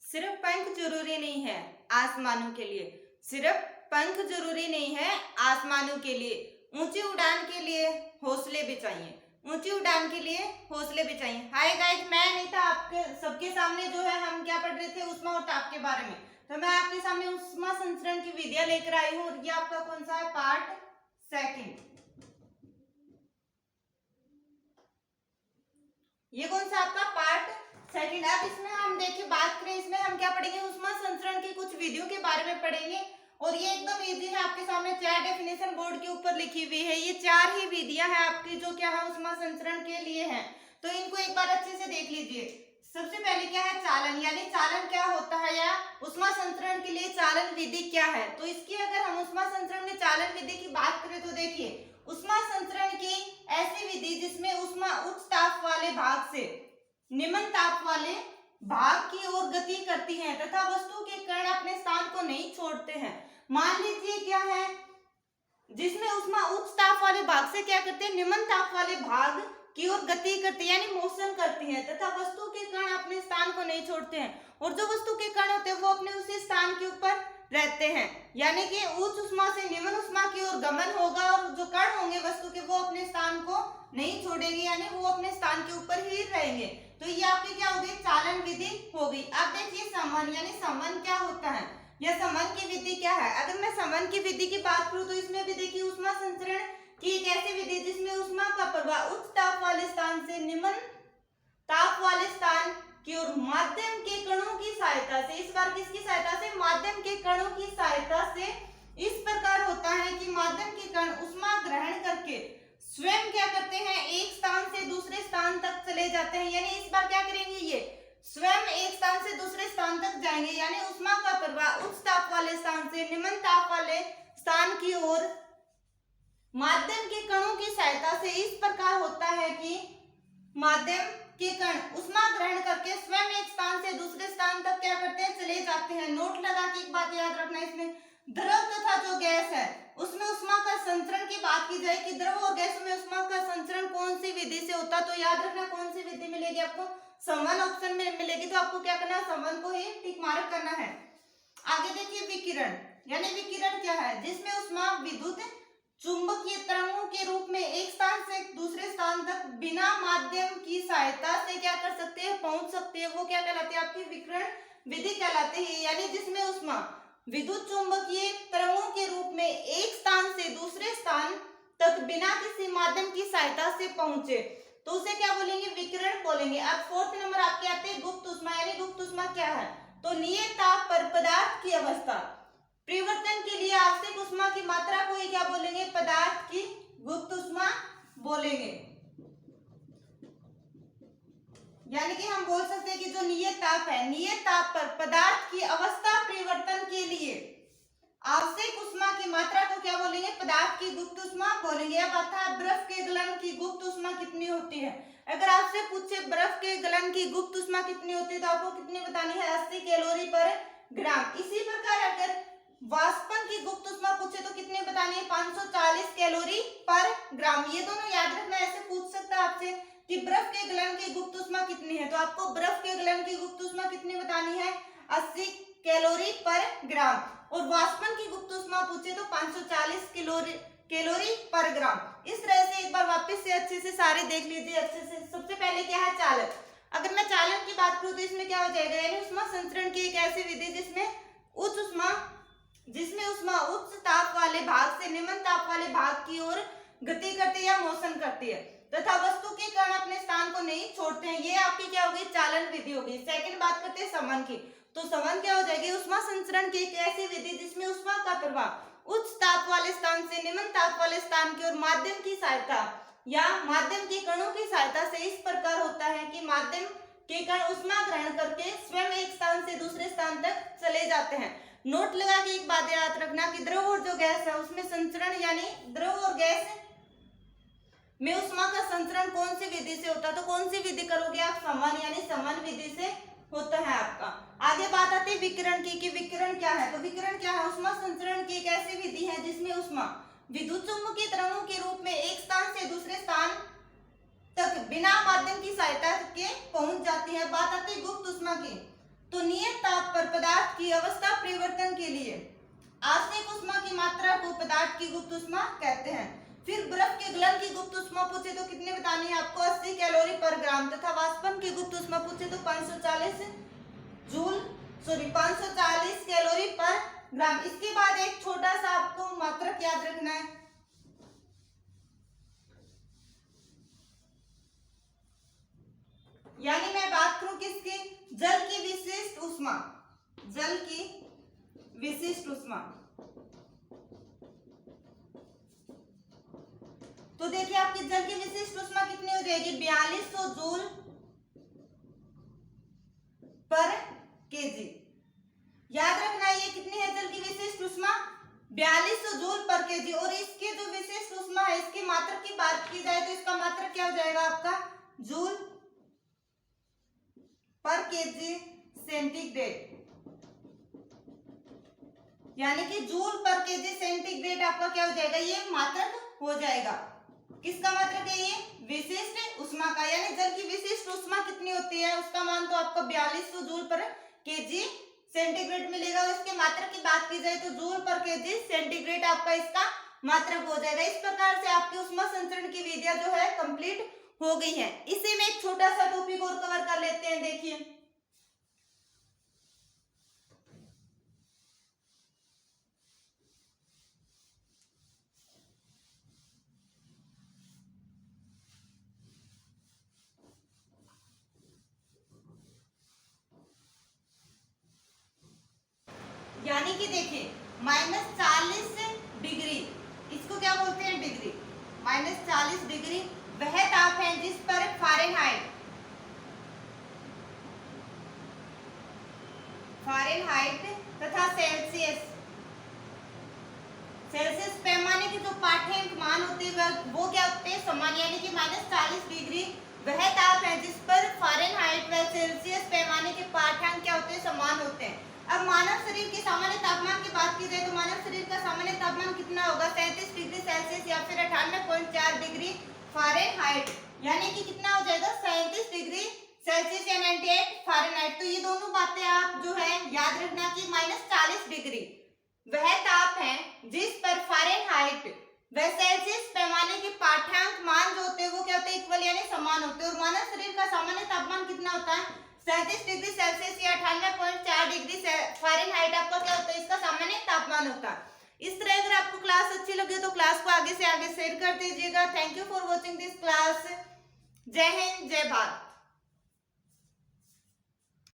सिर्फ पंख जरूरी नहीं है आसमानों के लिए। सिर्फ पंख जरूरी नहीं है आसमानों के लिए। ऊंची उड़ान के लिए हौसले भी चाहिए। ऊंची उड़ान के लिए हौसले भी चाहिए। हाय गाइस, मैं अनीता आपके सबके सामने जो है हम क्या पढ़ रहे थे, उष्मा और ताप के बारे में। तो मैं आपके सामने उष्मा संचरण की विधियां लेकर आई हूँ और ये आपका कौन सा है, पार्ट सेकंड। ये कौन सा आपका पार्ट सेकंड। अब इसमें हम देखिए बात करें, इसमें हम क्या पढ़ेंगे, उष्मा संचरण की कुछ विधियों के बारे में पढ़ेंगे। और ये एकदम इजी है, आपके सामने 4 डेफिनेशन बोर्ड के ऊपर लिखी हुई है। ये 4 ही विधियां हैं आपकी जो क्या है उष्मा संचरण के लिए है। तो इनको एक बार अच्छे से देख लीजिए। सबसे पहले क्या है, चालन, यानी चालन क्या होता है या उष्मा संचरण के लिए चालन विधि क्या है। तो इसकी अगर हम उष्मा संचरण में चालन विधि की बात करें तो देखिए, उष्मा संचरण की ऐसी विधि जिसमें उष्मा उच्च ताप वाले भाग से निम्न ताप वाले भाग की ओर गति करती है तथा वस्तु के कण अपने स्थान को नहीं छोड़ते हैं। मान लीजिए क्या है, जिसमें उष्मा उच्च ताप वाले भाग से क्या करते हैं, निम्न ताप वाले भाग की ओर गति करती है यानी मोशन करती है तथा वस्तु के कण अपने स्थान को नहीं छोड़ते हैं। और जो वस्तु के कण होते हैं वो अपने उसी स्थान के ऊपर रहते हैं, यानी कि उच्च उष्मा से निम्न उष्मा की ओर गमन होगा और जो कण होंगे वस्तु के वो अपने स्थान को नहीं छोड़ेंगे, यानी वो अपने स्थान के ऊपर ही रहेंगे। तो ये आपकी क्या हो गई, चालन विधि हो गई। अब देखिए समन, यानी समन क्या होता है या समन की विधि क्या है। अगर मैं समन की विधि की बात करूं तो इसमें भी देखिए उष्मा संचरण की एक ऐसी विधि जिसमें उष्मा का प्रवाह उच्च ताप वाले स्थान से निम्न ताप वाले स्थान की ओर माध्यम के कणों की सहायता से, इस बार किसकी सहायता से, माध्यम के कणों की सहायता से इस प्रकार होता है कि माध्यम के कण उष्मा ग्रहण करके स्वयं क्या करते हैं, एक स्थान से दूसरे स्थान तक चले जाते हैं। यानी इस बार क्या करेंगे, ये स्वयं एक स्थान से दूसरे स्थान तक जाएंगे, यानी उष्मा का प्रवाह उच्च ताप वाले स्थान से निम्न ताप वाले स्थान की ओर माध्यम के कणों की सहायता से इस प्रकार होता है कि माध्यम के कण उष्मा ग्रहण करके स्वयं एक स्थान से दूसरे स्थान तक क्या करते हैं, चले जाते हैं। नोट लगा के एक बात याद रखना, इसमें द्रव तथा जो गैस है उसमें उष्मा का संचरण की बात की जाए कि द्रव और गैस में उष्मा का संचरण कौन सी विधि से होता, तो याद रखना कौन सी विधि मिलेगी आपको, समवन ऑप्शन में मिलेगी। तो आपको क्या करना है, समवन को ही टिक मार्क करना है। आगे देखिए विकिरण, यानी विकिरण क्या है, जिसमें उष्मा विद्युत चुंबकीय तरंगों के रूप में एक स्थान से दूसरे स्थान तक बिना माध्यम की सहायता से क्या कर सकते हैं, पहुंच सकते हैं। वो क्या कहलाते हैं, आपकी विकिरण विधि कहलाते हैं। यानी जिसमें उष्मा विद्युत चुंबकीय तरंगों के रूप में एक स्थान से दूसरे स्थान तक बिना किसी माध्यम की सहायता से पहुंचे तो उसे क्या बोलेंगे, विकिरण बोलेंगे। अब 4th नंबर आपके आते हैं गुप्त उष्मा, यानी गुप्त उष्मा क्या है, तो नियत ताप पर पदार्थ की अवस्था परिवर्तन के लिए आवश्यक उष्मा की मात्रा को ही क्या बोलेंगे, पदार्थ की गुप्त उष्मा बोलेंगे। यानी कि हम बोल सकते हैं कि जो नियत ताप है, नियत ताप पर पदार्थ की अवस्था परिवर्तन के लिए आवश्यक उष्मा की मात्रा को क्या बोलेंगे, पदार्थ की गुप्त उष्मा बोलेंगे। अब आता है बर्फ के गलन की गुप्त उष्मा कितनी होती है। अगर आपसे पूछे बर्फ के गलन की गुप्त उष्मा कितनी होती है तो आपको कितनी बतानी है, 80 कैलोरी पर ग्राम। इसी प्रकार अगर वाष्पन की गुप्त उष्मा पूछे तो कितनी बतानी है, 540 कैलोरी पर ग्राम। ये दोनों याद रखना, ऐसे पूछ सकता है आपसे कि बर्फ के गलन की गुप्त उष्मा कितनी है, तो आपको बर्फ के गलन की गुप्त उष्मा कितनी बतानी है, 80 कैलोरी पर ग्राम। और वाष्पन की गुप्त उष्मा पूछे तो 540 कैलोरी पर ग्राम। इस तरह से एक बार वापस से अच्छे से सारे देख लीजिए अच्छे से। सबसे पहले क्या है, चालन। अगर मैं चालन की बात करूं तो इसमें क्या हो जाएगा, यानी उष्मा संचरण की एक ऐसी विधि जिसमें उष्मा उच्च ताप वाले भाग से निम्न ताप वाले भाग की ओर गति करती है या मोशन करती है तथा वस्तु के कण अपने स्थान को नहीं छोड़ते हैं। ये आपकी क्या होगी, चालन विधि होगी। सेकंड बात करते हैं समन की, तो समन क्या हो जाएगी, उष्मा संचरण की एक ऐसी विधि जिसमें उष्मा का प्रवाह उच्च ताप वाले स्थान से निम्न ताप वाले स्थान की ओर माध्यम की सहायता या माध्यम के कणों की सहायता से इस प्रकार होता है कि माध्यम के कण उष्मा ग्रहण करके स्वयं एक स्थान से दूसरे स्थान तक चले जाते हैं। नोट लगा के एक बात याद रखना कि द्रव और जो गैस है उसमें संचरण, यानी द्रव और गैस में उष्मा का संचरण कौन सी विधि से होता है, तो कौन सी विधि करोगे आप, समन, यानी समन विधि से होता है आपका। आगे बात आती है विकिरण की कि विकिरण क्या है। तो विकिरण क्या है, उष्मा संचरण की एक ऐसी विधि है जिसमें उष्मा विद्युत चुंबकीय तरंगों के रूप में एक स्थान से दूसरे स्थान तक बिना माध्यम की सहायता के पहुंच जाती है। बात आती है गुप्त उष्मा की, तो नियत ताप पर पदार्थ की अवस्था परिवर्तन के लिए आंशिक ऊष्मा की मात्रा को पदार्थ की गुप्त ऊष्मा कहते हैं। फिर बर्फ के गलन की गुप्त ऊष्मा पूछे तो कितनी बतानी है आपको, 80 कैलोरी पर ग्राम, तथा वाष्पन की गुप्त ऊष्मा पूछे तो 540 कैलोरी पर ग्राम। इसके बाद एक छोटा सा आपको मात्रक याद रखना है, यानी मैं बात करूं किसकी, जल की विशिष्ट ऊष्मा, जल की विशिष्ट ऊष्मा। तो देखिए आपकी जल की विशिष्ट ऊष्मा कितनी हो जाएगी, 4200 जूल पर केजी। याद रखना ये कितनी है जल की विशिष्ट ऊष्मा, 4200 जूल पर केजी। और इसके जो विशिष्ट ऊष्मा है इसकी मात्रक की बात की जाए तो इसका मात्रक क्या हो जाएगा आपका, जूल पर केजी सेंटीग्रेड, यानी कि जूल पर केजी सेंटीग्रेड आपका क्या हो जाएगा, ये मात्रक हो जाएगा। किसका मात्रक है ये, विशिष्ट ऊष्मा का। यानी जल की विशिष्ट ऊष्मा कितनी होती है उसका मान तो आपको 4200 जूल पर केजी सेंटीग्रेड मिलेगा। और इसके मात्रक की बात की जाए तो जूल पर केजी सेंटीग्रेड आपका इसका मात्रक हो जाएगा। इस प्रकार से आपकी ऊष्मा संचरण की विधियां जो है कंप्लीट हो गई है। इसी में एक छोटा सा टॉपिक और कवर कर लेते हैं। देखिए यानी कि देखिए -40 डिग्री, इसको क्या बोलते हैं, डिग्री, -40 डिग्री वह ताप है जिस पर फ़ारेनहाइट तथा सेल्सियस पैमाने के जो पाठ्यांक मान होते हैं वो क्या होते हैं, समान। यानी कि -40 डिग्री वह ताप है जिस पर फ़ारेनहाइट व सेल्सियस पैमाने के पाठ्यांक क्या होते हैं, समान होते हैं। अब मानव शरीर के सामान्य तापमान की बात की जाए तो मानव शरीर का सामान्य तापमान कितना होगा, 37 डिग्री सेल्सियस या फिर 98.4 डिग्री फ़ारेनहाइट, यानी कि कितना हो जाएगा, 37 डिग्री सेल्सियस या 98 फ़ारेनहाइट। तो ये दोनों बातें आप जो है याद रखना कि -40 डिग्री वह ताप है जिस पर फ़ारेनहाइट व सेल्सियस पैमाने के पाठ्यांक मान जो होते हैं वो क्या होते हैं, इक्वल यानी समान होते हैं। और मानव शरीर का सामान्य तापमान कितना होता है, 37 डिग्री सेल्सियस या 98.4 डिग्री फ़ारेनहाइट आपका क्या होता है, इसका सामान्य तापमान होता है। इस तरह अगर आपको क्लास अच्छी लगे तो क्लास को आगे से आगे शेयर कर दीजिएगा। Thank you for watching this class. जय हिंद, जय भारत।